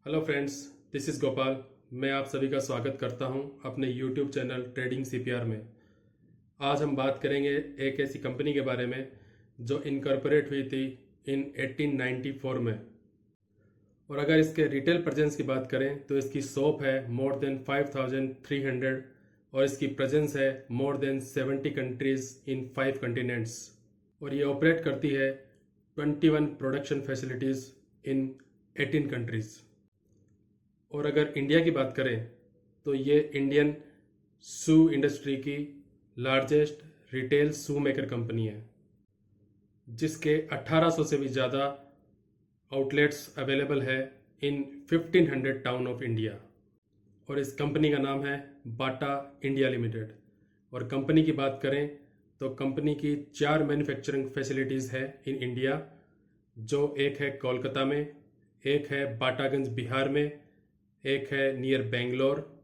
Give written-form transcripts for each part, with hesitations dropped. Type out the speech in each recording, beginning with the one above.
Hello friends, this is Gopal. मैं आप सभी का स्वागत करता हूं अपने यूट्यूब चैनल ट्रेडिंग सीपीआर में। आज हम बात करेंगे एक ऐसी कंपनी के बारे में जो इनकॉर्पोरेट हुई थी इन 1894 में। और अगर इसके रिटेल प्रेजेंस की बात करें तो इसकी शॉप है मोर देन 5300 और इसकी प्रेजेंस है more than 70 countries in 5 continents. और ये ऑपरेट करती है 21 प्रोडक्शन फैसिलिटीज़ इन 18 कंट्रीज़। और अगर इंडिया की बात करें तो ये इंडियन शू इंडस्ट्री की लार्जेस्ट रिटेल शू मेकर कंपनी है, जिसके 1800 से भी ज़्यादा आउटलेट्स अवेलेबल है इन 1500 टाउन ऑफ इंडिया। और इस कंपनी का नाम है बाटा इंडिया लिमिटेड। और कंपनी की बात करें तो कंपनी की 4 मैन्युफैक्चरिंग फैसिलिटीज़ है इन इंडिया, जो एक है कोलकाता में, एक है बाटागंज बिहार में, एक है नियर बेंगलोर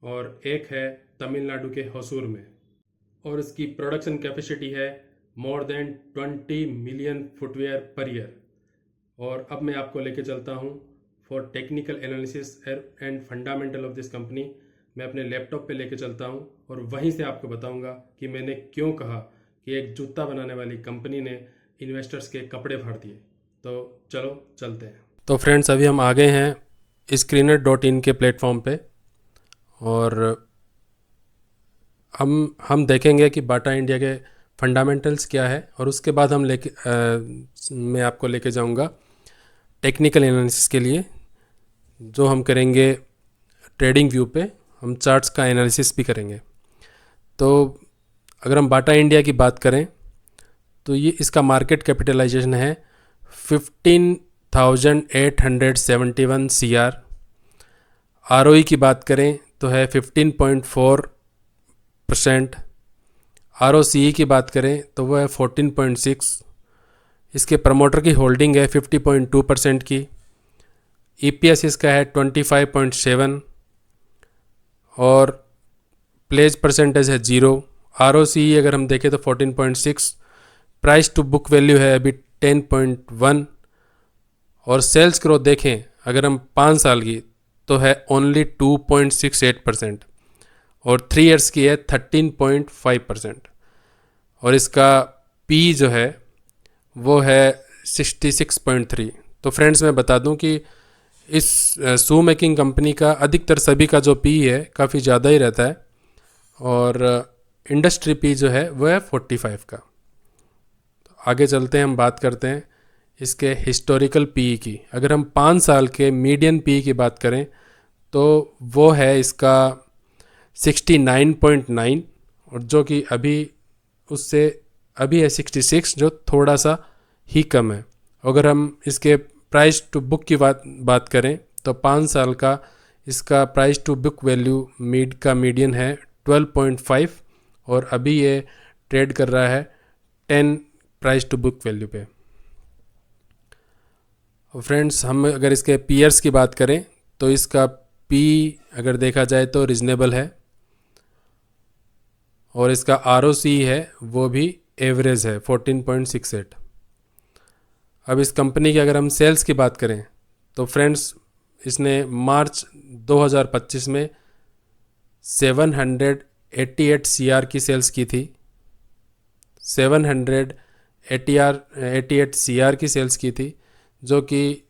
और एक है तमिलनाडु के होसूर में। और इसकी प्रोडक्शन कैपेसिटी है more than 20 million footwear per year. और अब मैं आपको लेके चलता हूँ for technical analysis and fundamental of this company. मैं अपने लैपटॉप पे लेके चलता हूँ और वहीं से आपको बताऊँगा कि मैंने क्यों कहा कि एक जूता बनाने वाली कंपनी ने इन्वेस्टर्स के कपड़े फाड़ दिए। तो चलो चलते हैं। तो फ्रेंड्स, अभी हम आ गए हैं Screener.in के प्लेटफॉर्म पे और हम देखेंगे कि बाटा इंडिया के फंडामेंटल्स क्या है और उसके बाद मैं आपको लेके जाऊंगा टेक्निकल एनालिसिस के लिए, जो हम करेंगे ट्रेडिंग व्यू पे। हम चार्ट्स का एनालिसिस भी करेंगे। तो अगर हम बाटा इंडिया की बात करें तो ये इसका मार्केट कैपिटलाइजेशन है 15,871 CR। ROE की बात करें तो है 15.4%। ROCE की बात करें तो वो है 14.6। इसके प्रमोटर की होल्डिंग है 50.2% की। EPS इसका है 25.7 और प्लेज परसेंटेज है 0। ROCE अगर हम देखें तो 14.6। प्राइस टू बुक वैल्यू है अभी 10.1 और सेल्स ग्रोथ देखें अगर हम 5 साल की तो है ओनली 2.68% और 3 इयर्स की है 13.5%। और इसका पी जो है वो है 66.3। तो फ्रेंड्स, मैं बता दूं कि इस शू मेकिंग कंपनी का अधिकतर सभी का जो पी है काफ़ी ज़्यादा ही रहता है और इंडस्ट्री पी जो है वो है 45 का। तो आगे चलते हैं, हम बात करते हैं इसके हिस्टोरिकल पी की। अगर हम 5 साल के मीडियन पी की बात करें तो वो है इसका 69.9 और जो कि उससे अभी है 66, जो थोड़ा सा ही कम है। अगर हम इसके प्राइस टू बुक की बात करें तो 5 साल का इसका price to book value median है 12.5 और अभी ये ट्रेड कर रहा है 10 प्राइस टू बुक वैल्यू पे। फ्रेंड्स, हम अगर इसके पीयर्स की बात करें तो इसका पी अगर देखा जाए तो रिजनेबल है और इसका ROCE है वो भी एवरेज है 14.68। अब इस कंपनी की अगर हम सेल्स की बात करें तो फ्रेंड्स, इसने मार्च 2025 में 788 CR की सेल्स की थी। 788 CR की सेल्स की थी, जो कि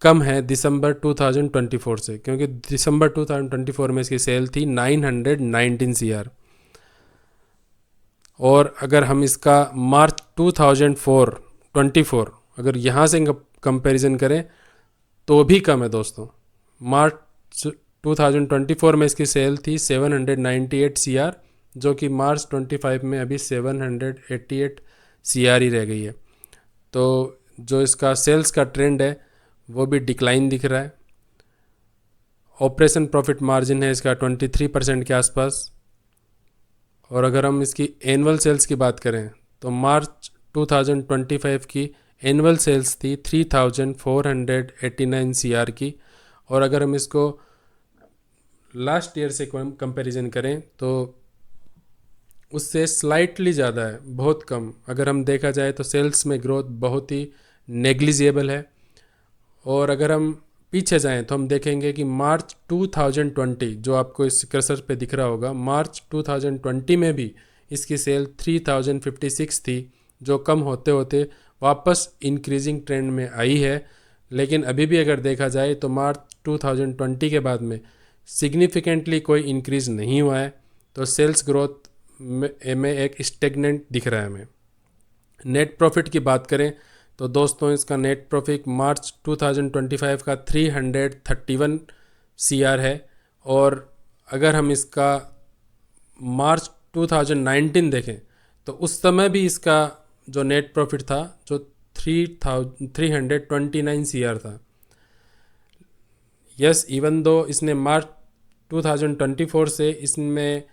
कम है दिसंबर 2024 से, क्योंकि दिसंबर 2024 में इसकी सेल थी 919 CR। और अगर हम इसका मार्च 2024 अगर यहाँ से कंपैरिजन करें तो भी कम है दोस्तों। मार्च 2024 में इसकी सेल थी 798 CR, जो कि मार्च 25 में अभी 788 CR ही रह गई है। तो जो इसका सेल्स का ट्रेंड है वो भी डिक्लाइन दिख रहा है। ऑपरेशन प्रॉफिट मार्जिन है इसका 23% के आसपास। और अगर हम इसकी एनुअल सेल्स की बात करें तो मार्च 2025 की एनुअल सेल्स थी 3,489 CR की। और अगर हम इसको लास्ट ईयर से कंपैरिजन करें तो उससे स्लाइटली ज़्यादा है, बहुत कम। अगर हम देखा जाए तो सेल्स में ग्रोथ बहुत ही नेग्लिजिबल है। और अगर हम पीछे जाएं तो हम देखेंगे कि मार्च 2020 जो आपको इस कर्सर पे दिख रहा होगा, मार्च 2020 में भी इसकी सेल 3056 थी, जो कम होते होते वापस इंक्रीजिंग ट्रेंड में आई है। लेकिन अभी भी अगर देखा जाए तो मार्च 2020 के बाद में सिग्निफिकेंटली कोई इंक्रीज़ नहीं हुआ है, तो सेल्स ग्रोथ में एक स्टेगनेंट दिख रहा है हमें। नेट प्रॉफिट की बात करें तो दोस्तों इसका नेट प्रॉफिट मार्च 2025 का 331 CR है, और अगर हम इसका मार्च 2019 देखें तो उस समय भी इसका जो नेट प्रॉफिट था जो 329 CR था। यस, इवन दो इसने मार्च 2024 से इसमें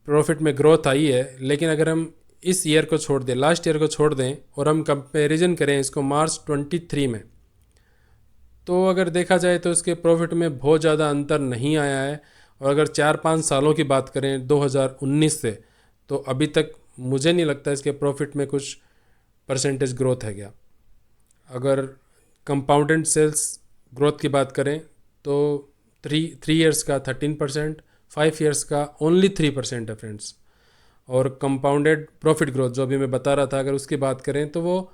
प्रॉफिट में ग्रोथ आई है, लेकिन अगर हम इस ईयर को छोड़ दें, लास्ट ईयर को छोड़ दें, और हम कंपैरिजन करें इसको मार्च 23 में, तो अगर देखा जाए तो इसके प्रॉफिट में बहुत ज़्यादा अंतर नहीं आया है। और अगर 4-5 सालों की बात करें 2019 से, तो अभी तक मुझे नहीं लगता इसके प्रॉफिट में कुछ परसेंटेज ग्रोथ है क्या। अगर कंपाउंडेड सेल्स ग्रोथ की बात करें तो 3 ईयर्स का 13%, 5 ईयर्स का ओनली 3% है फ्रेंड्स। और कंपाउंडेड प्रॉफिट ग्रोथ जो अभी मैं बता रहा था, अगर उसकी बात करें तो वो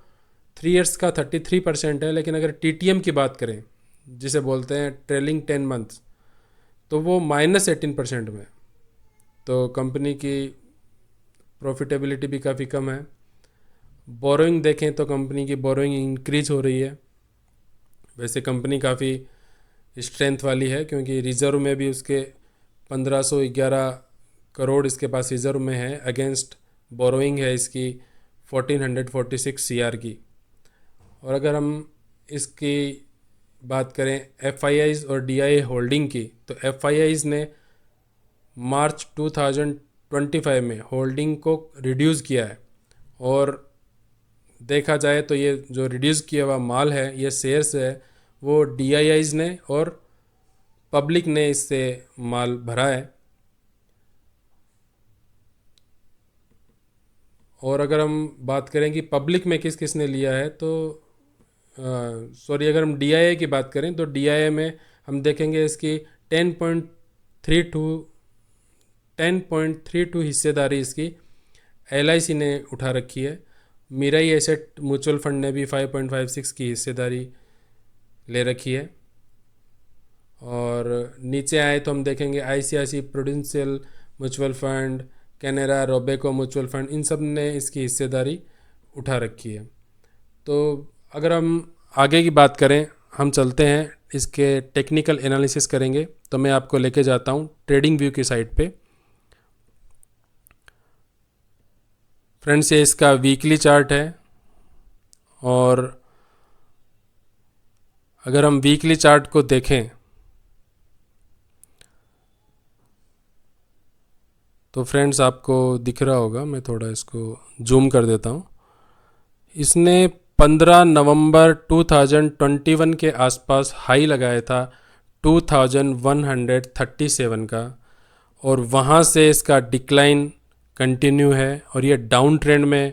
3 ईयर्स का 33% है। लेकिन अगर TTM की बात करें, जिसे बोलते हैं ट्रेलिंग 10 मंथ्स, तो वो -18% में। तो कंपनी की प्रॉफिटेबिलिटी भी काफ़ी कम है। बोरोइंग देखें तो कंपनी की बोरोइंग इंक्रीज हो रही है। वैसे कंपनी काफ़ी स्ट्रेंथ वाली है, क्योंकि रिज़र्व में भी उसके 1511 करोड़ इसके पास रिज़र्व में है, अगेंस्ट बोरोइंग है इसकी 1446 CR की। और अगर हम इसकी बात करें FIIs और DIA होल्डिंग की, तो FIIs ने मार्च 2025 में होल्डिंग को रिड्यूस किया है, और देखा जाए तो ये जो रिड्यूस किया हुआ माल है, ये शेयर्स है, वो DIIs ने और पब्लिक ने इससे माल भरा है। और अगर हम बात करें कि पब्लिक में किस किस ने लिया है, तो अगर हम DIA की बात करें तो DIA में हम देखेंगे इसकी 10.32 हिस्सेदारी इसकी LIC ने उठा रखी है। मिराई एसेट म्यूचुअल फंड ने भी 5.56 की हिस्सेदारी ले रखी है। और नीचे आए तो हम देखेंगे ICICI prudential mutual fund, Canara Robeco mutual fund, इन सब ने इसकी हिस्सेदारी उठा रखी है। तो अगर हम आगे की बात करें, हम चलते हैं इसके टेक्निकल एनालिसिस करेंगे। तो मैं आपको लेके जाता हूँ ट्रेडिंग व्यू की साइट पे। फ्रेंड्स, ये इसका वीकली चार्ट है, और अगर हम वीकली चार्ट को देखें तो फ्रेंड्स आपको दिख रहा होगा, मैं थोड़ा इसको जूम कर देता हूँ। इसने 15 नवंबर 2021 के आसपास हाई लगाया था 2137 का, और वहाँ से इसका डिक्लाइन कंटिन्यू है, और ये डाउन ट्रेंड में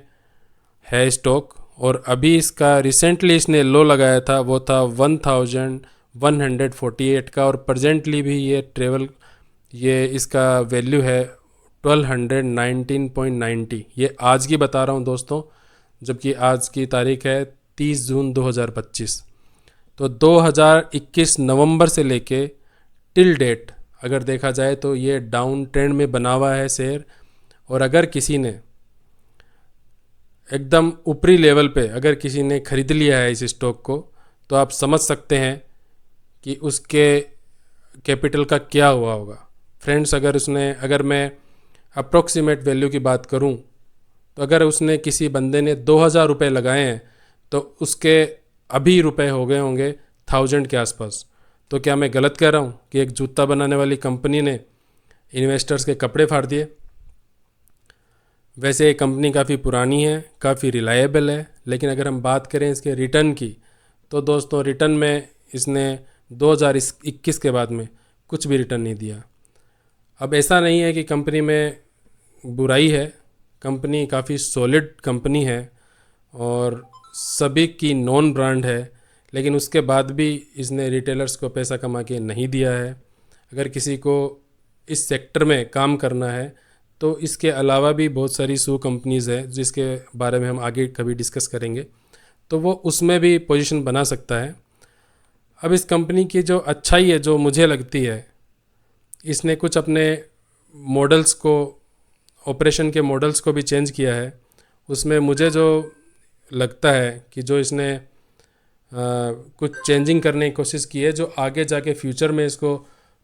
है स्टॉक। और अभी इसका रिसेंटली इसने लो लगाया था, वो था 1148 का, और प्रेजेंटली भी ये इसका वैल्यू है 1219.90। ये आज की बता रहा हूँ दोस्तों, जबकि आज की तारीख है 30 जून 2025। तो 2021 नवंबर से लेके टिल डेट अगर देखा जाए तो ये डाउन ट्रेंड में बना हुआ है शेयर। और अगर किसी ने एकदम ऊपरी लेवल पे अगर किसी ने ख़रीद लिया है इस स्टॉक को, तो आप समझ सकते हैं कि उसके कैपिटल का क्या हुआ होगा। फ्रेंड्स, अगर मैं अप्रोक्सीमेट वैल्यू की बात करूं, तो अगर उसने किसी बंदे ने 2000 रुपये लगाए हैं, तो उसके अभी रुपए हो गए होंगे 1000 के आसपास। तो क्या मैं गलत कह रहा हूं कि एक जूता बनाने वाली कंपनी ने इन्वेस्टर्स के कपड़े फाड़ दिए? वैसे ये कंपनी काफ़ी पुरानी है, काफ़ी रिलायबल है, लेकिन अगर हम बात करें इसके रिटर्न की, तो दोस्तों रिटर्न में इसने 2021 के बाद में कुछ भी रिटर्न नहीं दिया। अब ऐसा नहीं है कि कंपनी में बुराई है, कंपनी काफ़ी सॉलिड कंपनी है और सभी की नॉन ब्रांड है, लेकिन उसके बाद भी इसने रिटेलर्स को पैसा कमा के नहीं दिया है। अगर किसी को इस सेक्टर में काम करना है तो इसके अलावा भी बहुत सारी शू कंपनीज़ है जिसके बारे में हम आगे कभी डिस्कस करेंगे, तो वो उसमें भी पोजीशन बना सकता है। अब इस कंपनी की जो अच्छाई है जो मुझे लगती है, इसने कुछ अपने मॉडल्स को, ऑपरेशन के मॉडल्स को भी चेंज किया है। उसमें मुझे जो लगता है कि जो इसने कुछ चेंजिंग करने की कोशिश की है जो आगे जाके फ्यूचर में इसको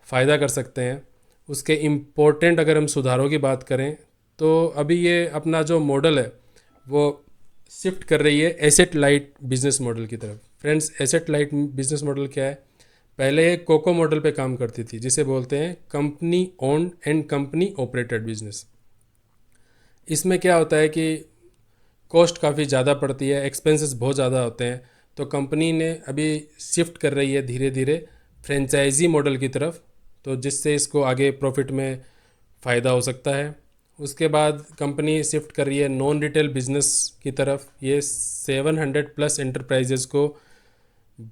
फ़ायदा कर सकते हैं। उसके इम्पोर्टेंट अगर हम सुधारों की बात करें तो अभी ये अपना जो मॉडल है वो शिफ्ट कर रही है एसेट लाइट बिजनेस मॉडल की तरफ। Friends, asset light business model क्या है? पहले एक कोको मॉडल पे काम करती थी जिसे बोलते हैं company owned and company operated business. इसमें क्या होता है कि कॉस्ट काफ़ी ज़्यादा पड़ती है, एक्सपेंसेस बहुत ज़्यादा होते हैं, तो कंपनी ने अभी शिफ्ट कर रही है धीरे धीरे फ्रेंचाइजी मॉडल की तरफ, तो जिससे इसको आगे प्रॉफिट में फ़ायदा हो सकता है। उसके बाद कंपनी शिफ्ट कर रही है नॉन रिटेल बिजनेस की तरफ। ये 700+ एंटरप्राइजेज़ को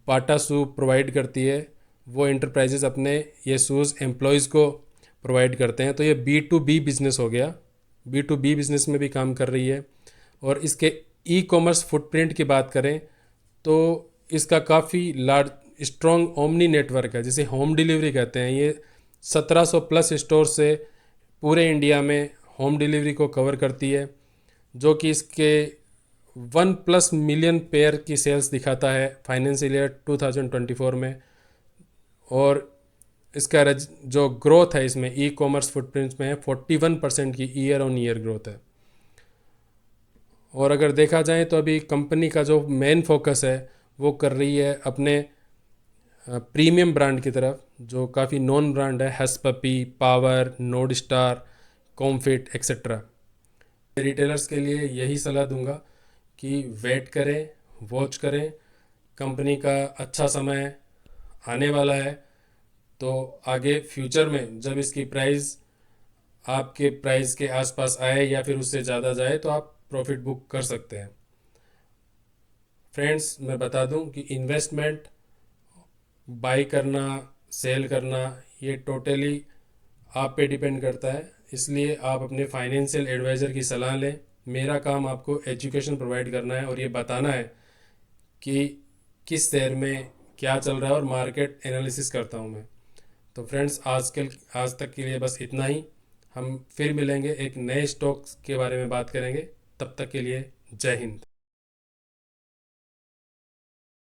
बाटा शू प्रोवाइड करती है। वो एंटरप्राइजेज़ अपने ये शूज़ एम्प्लॉयज़ को प्रोवाइड करते हैं, तो ये B2B बिज़नेस हो गया। B2B बिज़नेस में भी काम कर रही है। और इसके ई कॉमर्स फुटप्रिंट की बात करें तो इसका काफ़ी लार्ज स्ट्रॉन्ग ओमनी नेटवर्क है, जिसे होम डिलीवरी कहते हैं। ये 1700+ स्टोर से पूरे इंडिया में होम डिलीवरी को कवर करती है, जो कि इसके 1+ मिलियन पेयर की सेल्स दिखाता है फाइनेंशियल ईयर 2024 में। और इसका जो ग्रोथ है इसमें ई कॉमर्स फुटप्रिंट्स में है 41% की ईयर ऑन ईयर ग्रोथ है। और अगर देखा जाए तो अभी कंपनी का जो मेन फोकस है वो कर रही है अपने प्रीमियम ब्रांड की तरफ, जो काफ़ी नॉन ब्रांड है, हस्पपी, पावर, नोड स्टार, कॉमफिट एक्सेट्रा। रिटेलर्स के लिए यही सलाह दूंगा कि वेट करें, वॉच करें, कंपनी का अच्छा समय आने वाला है। तो आगे फ्यूचर में जब इसकी प्राइस आपके प्राइस के आसपास आए या फिर उससे ज़्यादा जाए तो आप प्रॉफिट बुक कर सकते हैं। फ्रेंड्स, मैं बता दूं कि इन्वेस्टमेंट, बाई करना, सेल करना, ये टोटली आप पे डिपेंड करता है। इसलिए आप अपने फाइनेंशियल एडवाइज़र की सलाह लें। मेरा काम आपको एजुकेशन प्रोवाइड करना है और ये बताना है कि किस शेयर में क्या चल रहा है, और मार्केट एनालिसिस करता हूँ मैं। तो फ्रेंड्स, आज तक के लिए बस इतना ही। हम फिर मिलेंगे, एक नए स्टॉक्स के बारे में बात करेंगे। तब तक के लिए जय हिंद।